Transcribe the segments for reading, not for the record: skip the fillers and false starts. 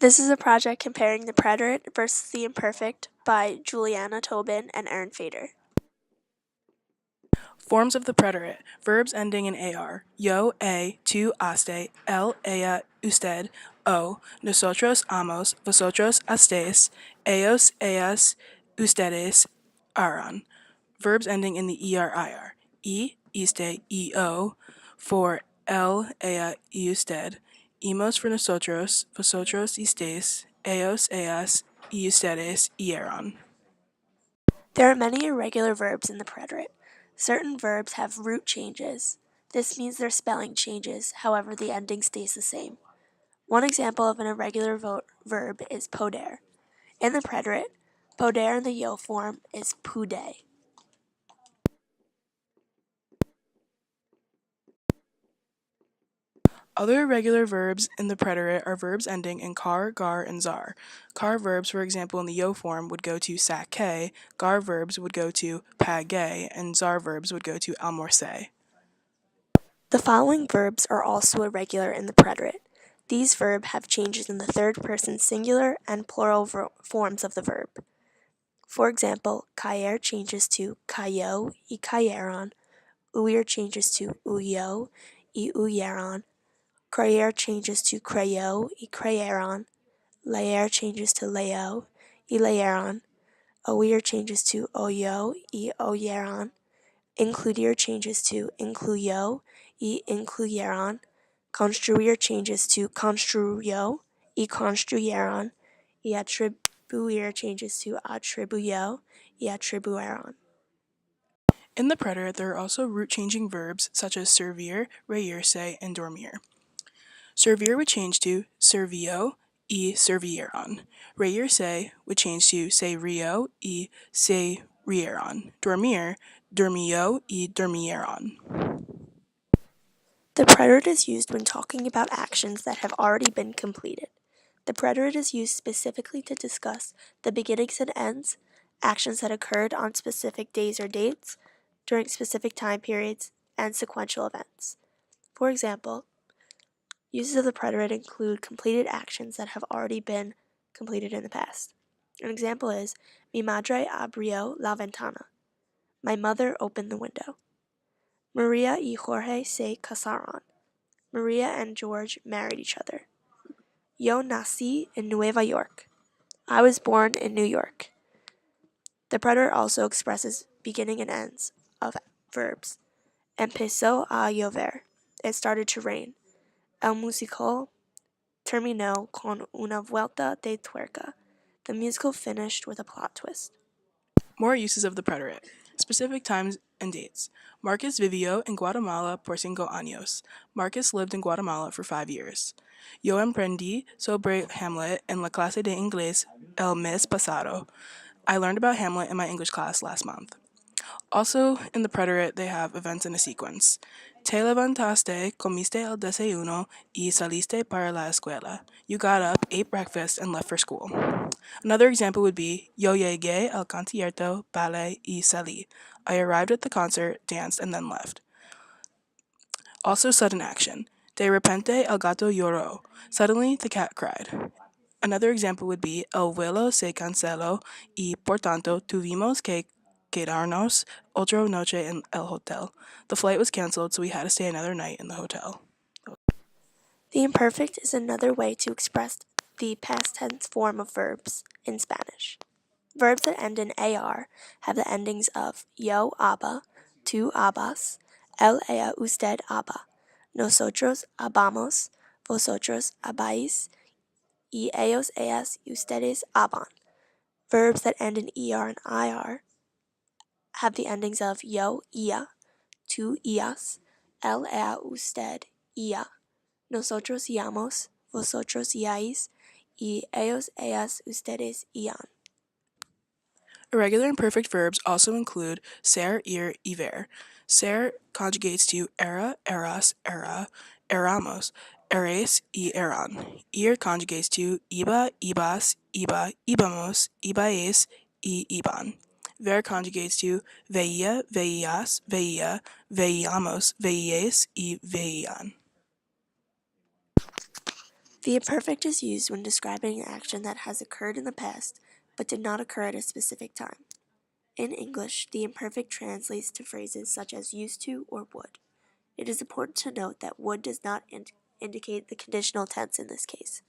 This is a project comparing the preterite versus the imperfect by Juliana Tobin and Aaron Fader. Forms of the preterite. Verbs ending in AR. Yo, tú, aste, él, ella, usted, o, nosotros, amos, vosotros, estáis, ellos, ellas, ustedes, aran. Verbs ending in the ER-IR. Iste, eo, for él, ella, y usted. Imos for nosotros, vosotros, estáis, ellos, ellas, y ustedes, y eran. There are many irregular verbs in the preterite. Certain verbs have root changes. This means their spelling changes, however the ending stays the same. One example of an irregular verb is poder. In the preterite, poder in the yo form is pude. Other irregular verbs in the preterite are verbs ending in car, gar, and zar. Car verbs, for example, in the yo form would go to sake, gar verbs would go to page, and zar verbs would go to almorce. The following verbs are also irregular in the preterite. These verbs have changes in the third person singular and plural forms of the verb. For example, caer changes to cayo y cayeron, huir changes to huyo y huyeron, creer changes to creyó y creyeron, leer changes to leyó y leyeron, oír changes to oyó y oyeron, incluir changes to incluyó y incluyeron, construir changes to construyó y construyeron, y atribuir changes to atribuyó y atribuyeron. In the preterite, there are also root-changing verbs such as servir, reírse, and dormir. Servir would change to servio y servieron. Reírse would change to se rio y se rieron. Dormir, dormio y dormieron. The preterite is used when talking about actions that have already been completed. The preterite is used specifically to discuss the beginnings and ends, actions that occurred on specific days or dates, during specific time periods, and sequential events. For example, uses of the preterite include completed actions that have already been completed in the past. An example is, Mi madre abrió la ventana. My mother opened the window. Maria y Jorge se casaron. Maria and George married each other. Yo nací en Nueva York. I was born in New York. The preterite also expresses beginning and ends of verbs. Empezó a llover. It started to rain. El musical terminó con una vuelta de tuerca. The musical finished with a plot twist. More uses of the preterite. Specific times and dates. Marcus vivió en Guatemala por 5 años. Marcus lived in Guatemala for 5 years. Yo aprendí sobre Hamlet en la clase de inglés el mes pasado. I learned about Hamlet in my English class last month. Also, in the preterite, they have events in a sequence. Te levantaste, comiste el desayuno, y saliste para la escuela. You got up, ate breakfast, and left for school. Another example would be, Yo llegué al concierto, ballet, y salí. I arrived at the concert, danced, and then left. Also, sudden action. De repente el gato lloró. Suddenly, the cat cried. Another example would be, El vuelo se canceló, y por tanto tuvimos que quedarnos otra noche en el hotel. The flight was canceled, so we had to stay another night in the hotel. The imperfect is another way to express the past tense form of verbs in Spanish. Verbs that end in AR have the endings of yo aba, tú abas, él ella usted aba, nosotros abamos, vosotros abáis, y ellos ellas ustedes aban. Verbs that end in ER and IR have the endings of yo ia, tú ias, él ella usted ia, nosotros iamos, vosotros iáis, y ellos ellas ustedes ian. Irregular imperfect verbs also include ser, ir, y ver. Ser conjugates to era, eras, era, eramos, eres, y eran. Ir conjugates to iba, ibas, iba, ibamos, ibaes, y iban. Ver conjugates to veía, veías, veía, veíamos, veíes, y veían. The imperfect is used when describing an action that has occurred in the past but did not occur at a specific time. In English, the imperfect translates to phrases such as used to or would. It is important to note that would does not indicate the conditional tense in this case.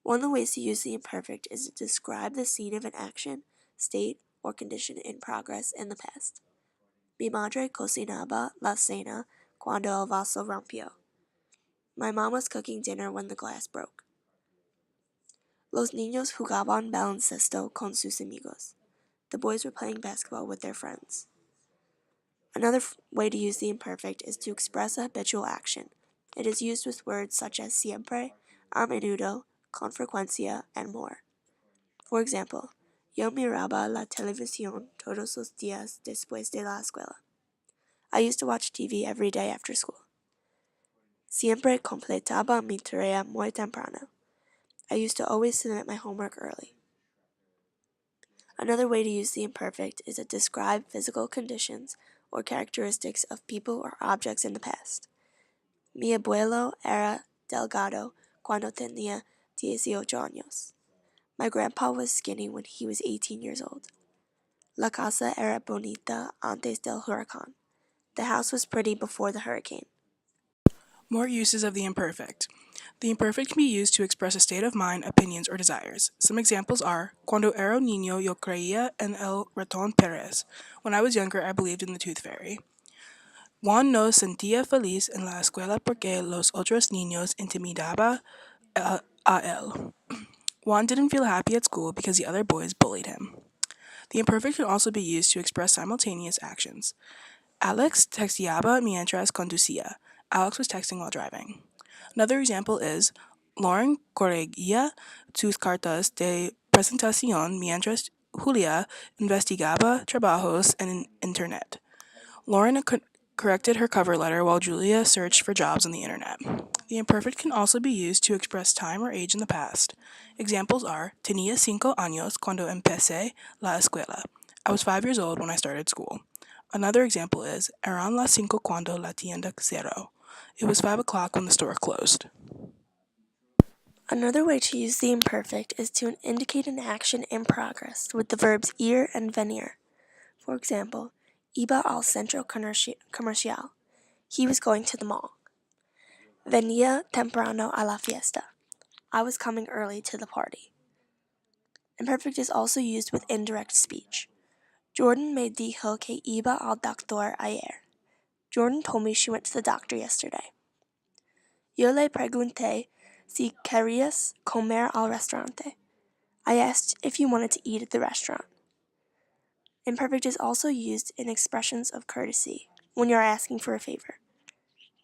One of the ways to use the imperfect is to describe the scene of an action, state, or condition in progress in the past. Mi madre cocinaba la cena cuando el vaso rompió. My mom was cooking dinner when the glass broke. Los niños jugaban baloncesto con sus amigos. The boys were playing basketball with their friends. Another way to use the imperfect is to express a habitual action. It is used with words such as siempre, a menudo, con frecuencia, and more. For example, yo miraba la televisión todos los días después de la escuela. I used to watch TV every day after school. Siempre completaba mi tarea muy temprano. I used to always submit my homework early. Another way to use the imperfect is to describe physical conditions or characteristics of people or objects in the past. Mi abuelo era delgado cuando tenía 18 años. My grandpa was skinny when he was 18 years old. La casa era bonita antes del huracán. The house was pretty before the hurricane. More uses of the imperfect. The imperfect can be used to express a state of mind, opinions, or desires. Some examples are, Cuando era niño yo creía en el ratón Pérez. When I was younger, I believed in the tooth fairy. Juan no sentía feliz en la escuela porque los otros niños intimidaban a él. Juan didn't feel happy at school because the other boys bullied him. The imperfect can also be used to express simultaneous actions. Alex texteaba mientras conducía. Alex was texting while driving. Another example is, Lauren corregía sus cartas de presentación mientras Julia investigaba trabajos en Internet. Lauren corrected her cover letter while Julia searched for jobs on the Internet. The imperfect can also be used to express time or age in the past. Examples are, tenía 5 años cuando empecé la escuela. I was 5 years old when I started school. Another example is, eran las 5 cuando la tienda cerró. It was 5 o'clock when the store closed. Another way to use the imperfect is to indicate an action in progress with the verbs ir and venir. For example, iba al centro comercial. He was going to the mall. Venía temprano a la fiesta. I was coming early to the party. Imperfect is also used with indirect speech. Jordan me dijo que iba al doctor ayer. Jordan told me she went to the doctor yesterday. Yo le pregunté si querías comer al restaurante. I asked if you wanted to eat at the restaurant. Imperfect is also used in expressions of courtesy when you're asking for a favor.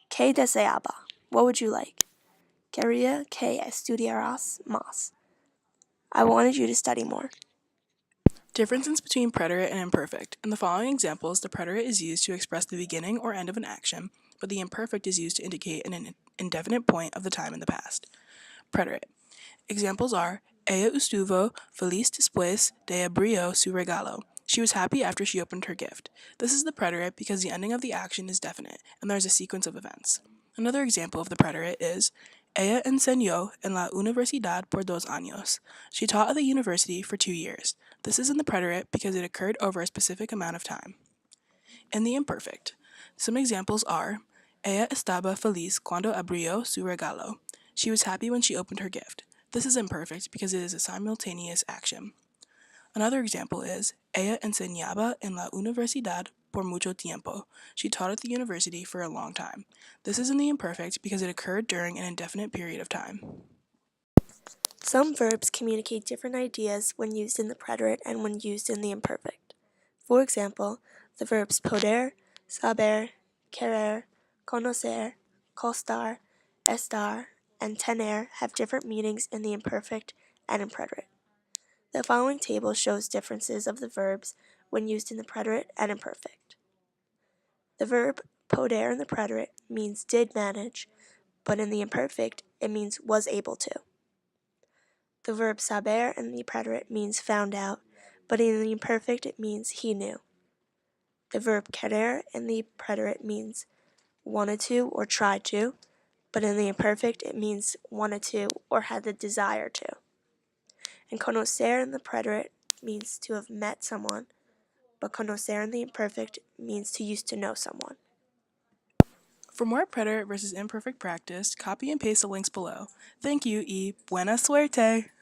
¿Qué deseaba? What would you like? Quería que estudiaras más. I wanted you to study more. Differences between preterite and imperfect. In the following examples, the preterite is used to express the beginning or end of an action, but the imperfect is used to indicate an indefinite point of the time in the past. Preterite. Examples are, ella estuvo feliz después de abrir su regalo. She was happy after she opened her gift. This is the preterite because the ending of the action is definite, and there is a sequence of events. Another example of the preterite is, ella enseñó en la universidad por 2 años. She taught at the university for 2 years. This is in the preterite because it occurred over a specific amount of time. In the imperfect, some examples are, ella estaba feliz cuando abrió su regalo. She was happy when she opened her gift. This is imperfect because it is a simultaneous action. Another example is, ella enseñaba en la universidad por mucho tiempo. She taught at the university for a long time. This is in the imperfect because it occurred during an indefinite period of time. Some verbs communicate different ideas when used in the preterite and when used in the imperfect. For example, the verbs poder, saber, querer, conocer, costar, estar, and tener have different meanings in the imperfect and in preterite. The following table shows differences of the verbs when used in the preterite and imperfect. The verb poder in the preterite means did manage, but in the imperfect it means was able to. The verb saber in the preterite means found out, but in the imperfect it means he knew. The verb querer in the preterite means wanted to or tried to, but in the imperfect it means wanted to or had the desire to. And conocer in the preterite means to have met someone, but conocer in the imperfect means to used to know someone. For more preterite versus imperfect practice, copy and paste the links below. Thank you y buena suerte!